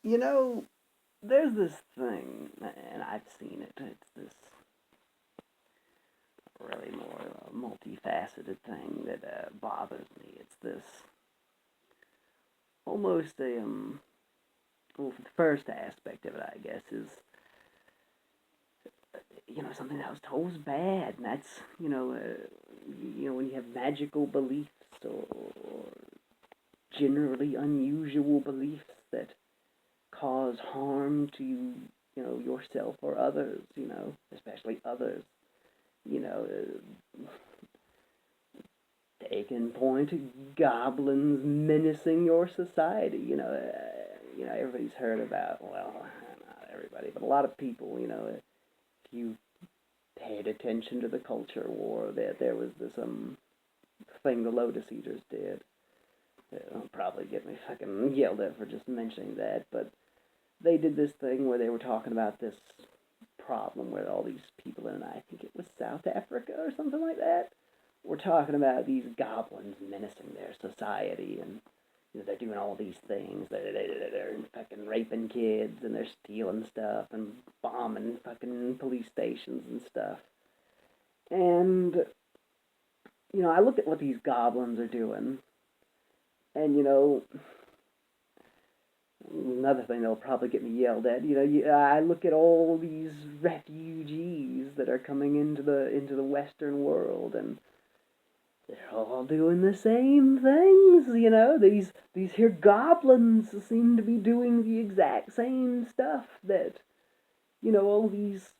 You know, there's this thing, and I've seen it. It's this really more multifaceted thing that bothers me. It's this almost a well, the first aspect of it, I guess, is something that was told was bad, and that's when you have magical beliefs or generally unusual beliefs that cause harm to yourself or others, especially others. You know, they can point to goblins menacing your society. Everybody's heard about, well, not everybody, but a lot of people. If you paid attention to the culture war, there was this thing the Lotus Eaters did. It'll probably get me fucking yelled at for just mentioning that, but they did this thing where they were talking about this problem where all these people in, I think it was South Africa or something like that, were talking about these goblins menacing their society, and they're doing all these things. They're fucking raping kids, and they're stealing stuff and bombing fucking police stations and stuff. And I look at what these goblins are doing, and another thing that'll probably get me yelled at. I look at all these refugees that are coming into the Western world, and they're all doing the same things. These here goblins seem to be doing the exact same stuff that all these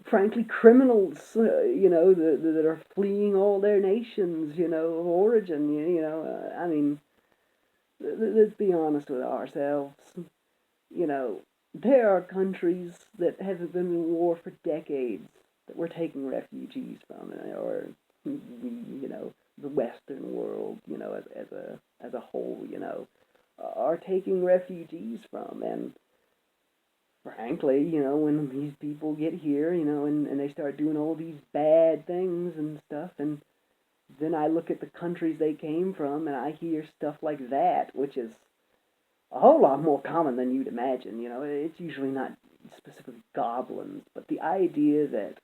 frankly criminals, that are fleeing all their nations, of origin. I mean, let's be honest with ourselves. You know, there are countries that have been in war for decades that we're taking refugees from, or the Western world, as a whole, are taking refugees from, and frankly, when these people get here, and they start doing all these bad things and stuff, and then I look at the countries they came from, and I hear stuff like that, which is a whole lot more common than you'd imagine. It's usually not specifically goblins, but the idea that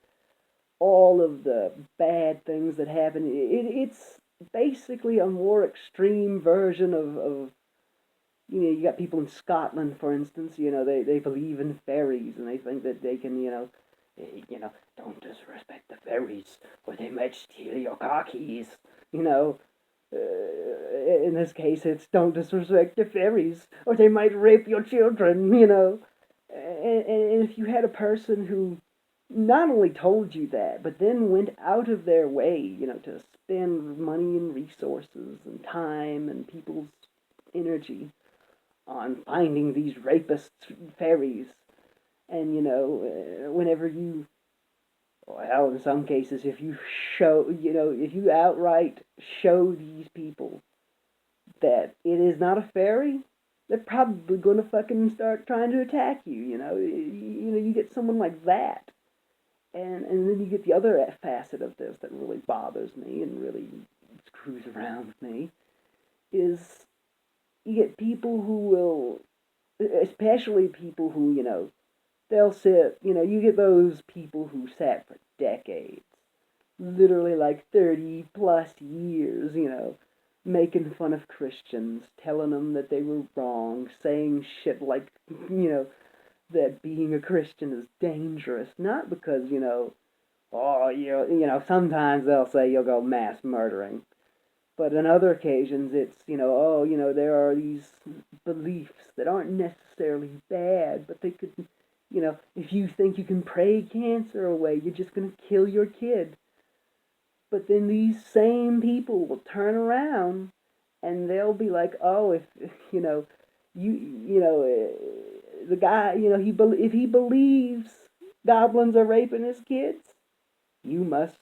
all of the bad things that happen, it's basically a more extreme version of you got people in Scotland, for instance, they believe in fairies, and they think that they can, don't disrespect the fairies, or they might steal your car keys, you know. In this case, it's don't disrespect the fairies, or they might rape your children. And if you had a person who not only told you that, but then went out of their way, to spend money and resources and time and people's energy on finding these rapist fairies, and whenever you, well, in some cases, if you show, if you outright show these people that it is not a fairy, they're probably going to fucking start trying to attack you. You get someone like that, and then you get the other facet of this that really bothers me and really screws around with me is you get people who will, especially people who, they'll sit, you get those people who sat for decades, literally like 30 plus years, making fun of Christians, telling them that they were wrong, saying shit like, that being a Christian is dangerous, not because, oh, sometimes they'll say you'll go mass murdering. But on other occasions, it's, oh, there are these beliefs that aren't necessarily bad, but they could, if you think you can pray cancer away, you're just going to kill your kid. But then these same people will turn around and they'll be like, oh, if, the guy, if he believes goblins are raping his kids, you must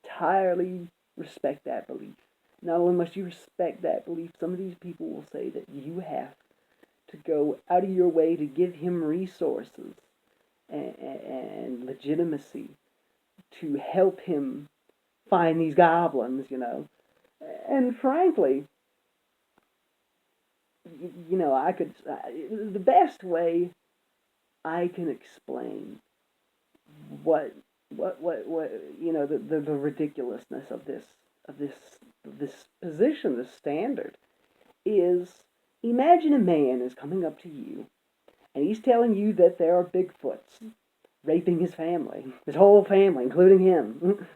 entirely respect that belief. Not only must you respect that belief, some of these people will say that you have to go out of your way to give him resources and legitimacy to help him find these goblins. And frankly, I could, the best way I can explain what the ridiculousness of this position, this standard, is imagine a man is coming up to you and he's telling you that there are Bigfoots raping his family, his whole family, including him.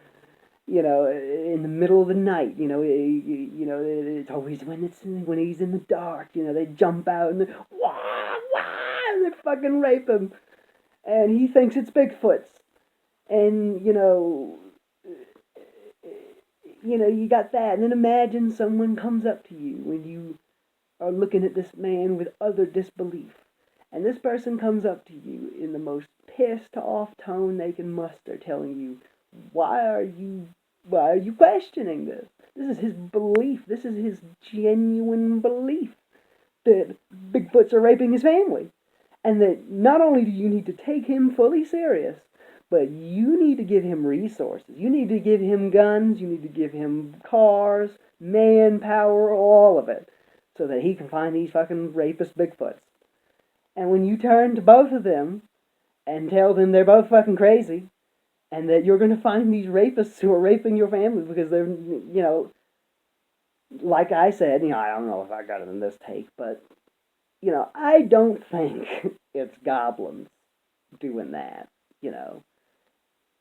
In the middle of the night. It's always when he's in the dark. They jump out and they wah wah, and they fucking rape him, and he thinks it's Bigfoots. And you got that, and then imagine someone comes up to you when you are looking at this man with utter disbelief, and this person comes up to you in the most pissed off tone they can muster, telling you, why are you questioning this? This is his belief. This is his genuine belief that Bigfoots are raping his family. And that not only do you need to take him fully serious, but you need to give him resources. You need to give him guns. You need to give him cars, manpower, all of it, so that he can find these fucking rapist Bigfoots. And when you turn to both of them and tell them they're both fucking crazy, and that you're going to find these rapists who are raping your family because they're, like I said, I don't know if I got it in this take, but, I don't think it's goblins doing that,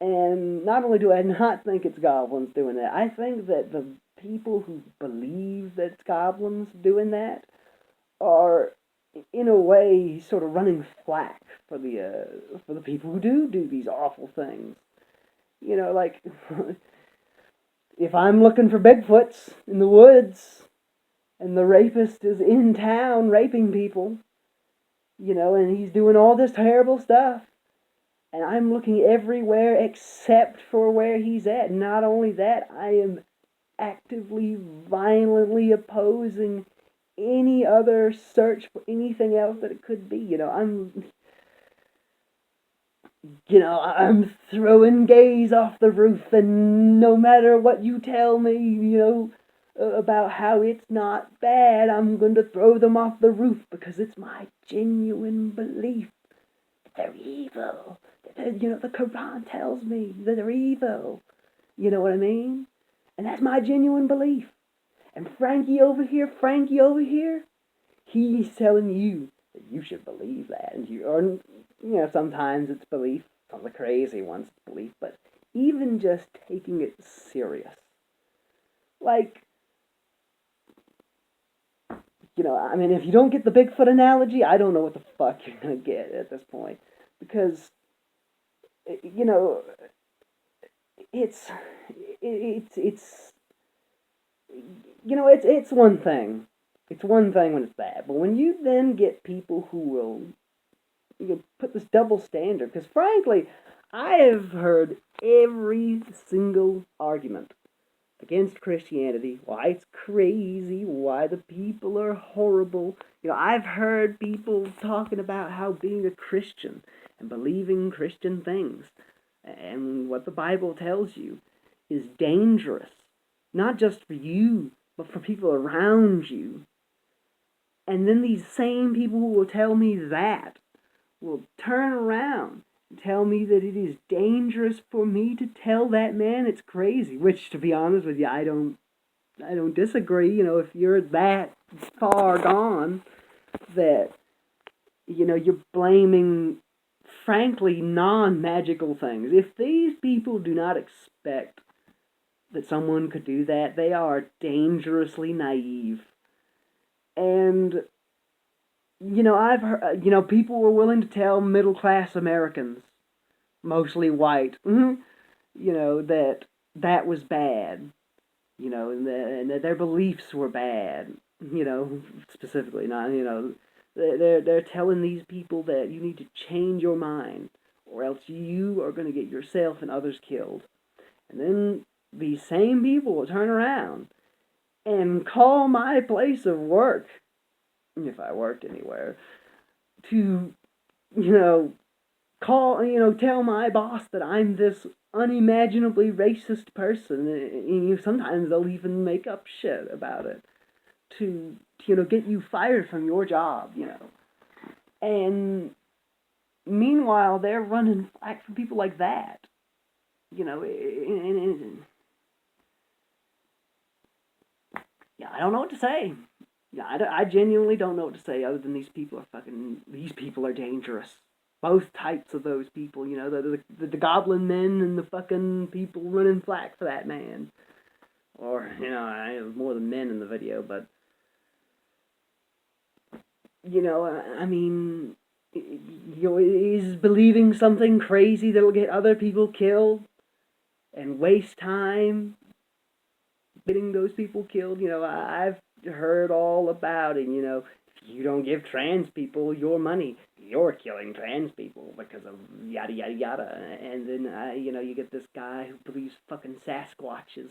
And not only do I not think it's goblins doing that, I think that the people who believe that it's goblins doing that are, in a way, sort of running flack for the people who do these awful things. Like, if I'm looking for Bigfoots in the woods, and the rapist is in town raping people, and he's doing all this terrible stuff, and I'm looking everywhere except for where he's at. Not only that, I am actively, violently opposing any other search for anything else that it could be. I'm throwing gays off the roof, and no matter what you tell me, about how it's not bad, I'm going to throw them off the roof because it's my genuine belief that they're evil. The Quran tells me that they're evil. You know what I mean? And that's my genuine belief. And Frankie over here, he's telling you that you should believe that. And sometimes it's belief. Some of the crazy ones it's belief. But even just taking it serious. Like, if you don't get the Bigfoot analogy, I don't know what the fuck you're going to get at this point. Because, it's one thing. It's one thing when it's bad. But when you then get people who will put this double standard, because frankly, I have heard every single argument against Christianity, why it's crazy, why the people are horrible. I've heard people talking about how being a Christian and believing Christian things and what the Bible tells you is dangerous, not just for you, but for people around you. And then these same people who will tell me that will turn around and tell me that it is dangerous for me to tell that man it's crazy, which, to be honest with you, I don't disagree. If you're that far gone that, you're blaming, frankly, non-magical things. If these people do not expect that someone could do that, they are dangerously naive. And, I've heard, people were willing to tell middle-class Americans, mostly white, that was bad, and that their beliefs were bad, specifically, not, they're telling these people that you need to change your mind, or else you are going to get yourself and others killed. And then these same people will turn around and call my place of work, if I worked anywhere, to, tell my boss that I'm this unimaginably racist person, and sometimes they'll even make up shit about it. to get you fired from your job, and meanwhile they're running flack for people like that, and yeah, I don't know what to say. Yeah, I genuinely don't know what to say other than these people are dangerous. Both types of those people, the goblin men and the fucking people running flack for that man. Or, I was more than men in the video, but, I mean, is believing something crazy that'll get other people killed and waste time getting those people killed. I've heard all about it. If you don't give trans people your money, you're killing trans people because of yada yada yada. And then you get this guy who believes fucking Sasquatches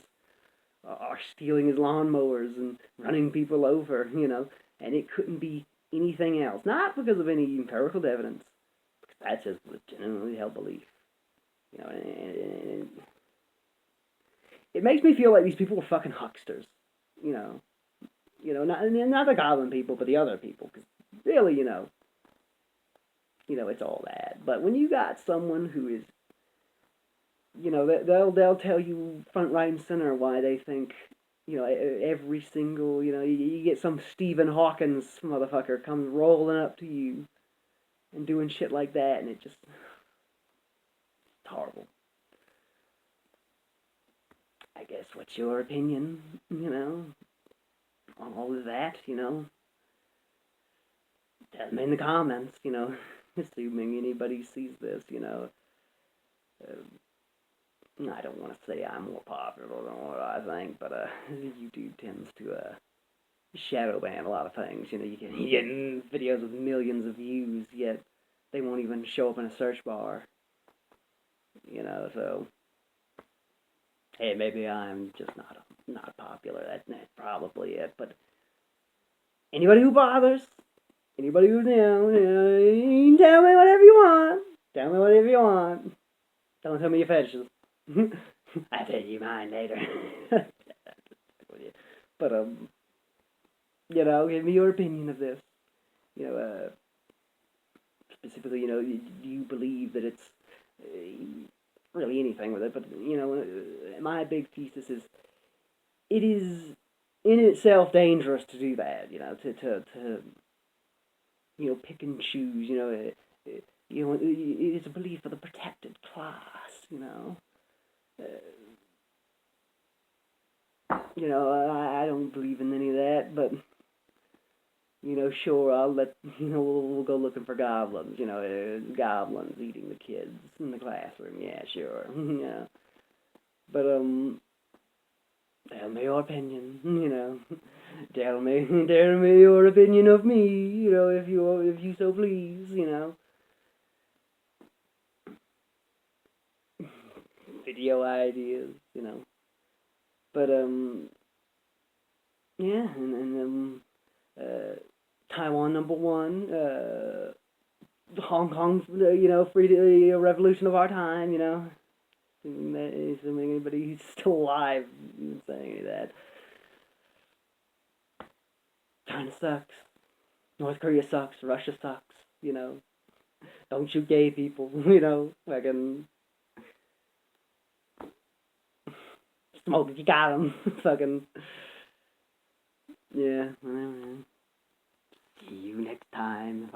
are stealing his lawnmowers and running people over. And it couldn't be anything else. Not because of any empirical evidence, because that's just legitimately held belief. And it makes me feel like these people are fucking hucksters. Not the goblin people, but the other people. Because really, it's all that. But when you got someone who is, they'll tell you front, right, and center why they think, every single, you get some Stephen Hawkins motherfucker comes rolling up to you and doing shit like that, and it's horrible. I guess, what's your opinion, on all of that, Tell me in the comments, assuming anybody sees this, I don't want to say I'm more popular than what I think, but YouTube tends to shadow ban a lot of things. You get videos with millions of views, yet they won't even show up in a search bar. So hey, maybe I'm just not popular. That's probably it. But anybody who bothers, anybody who's you can tell me whatever you want. Tell me whatever you want. Don't tell me your fetishes. I tell you mine later. But give me your opinion of this. Specifically, do you believe that it's really anything with it? But my big thesis is it is in itself dangerous to do that. To pick and choose. It's a belief of the protected class. I don't believe in any of that, but sure, I'll let we'll go looking for goblins. Goblins eating the kids in the classroom. Yeah, sure. Yeah, but tell me your opinion. Tell me your opinion of me. If you so please. Video ideas. But yeah, and Taiwan #1, Hong Kong, free revolution of our time, assuming anybody who's still alive even saying any of that. China sucks. North Korea sucks. Russia sucks. Don't shoot gay people. Fucking smoke if you got them. Fucking yeah. See you next time.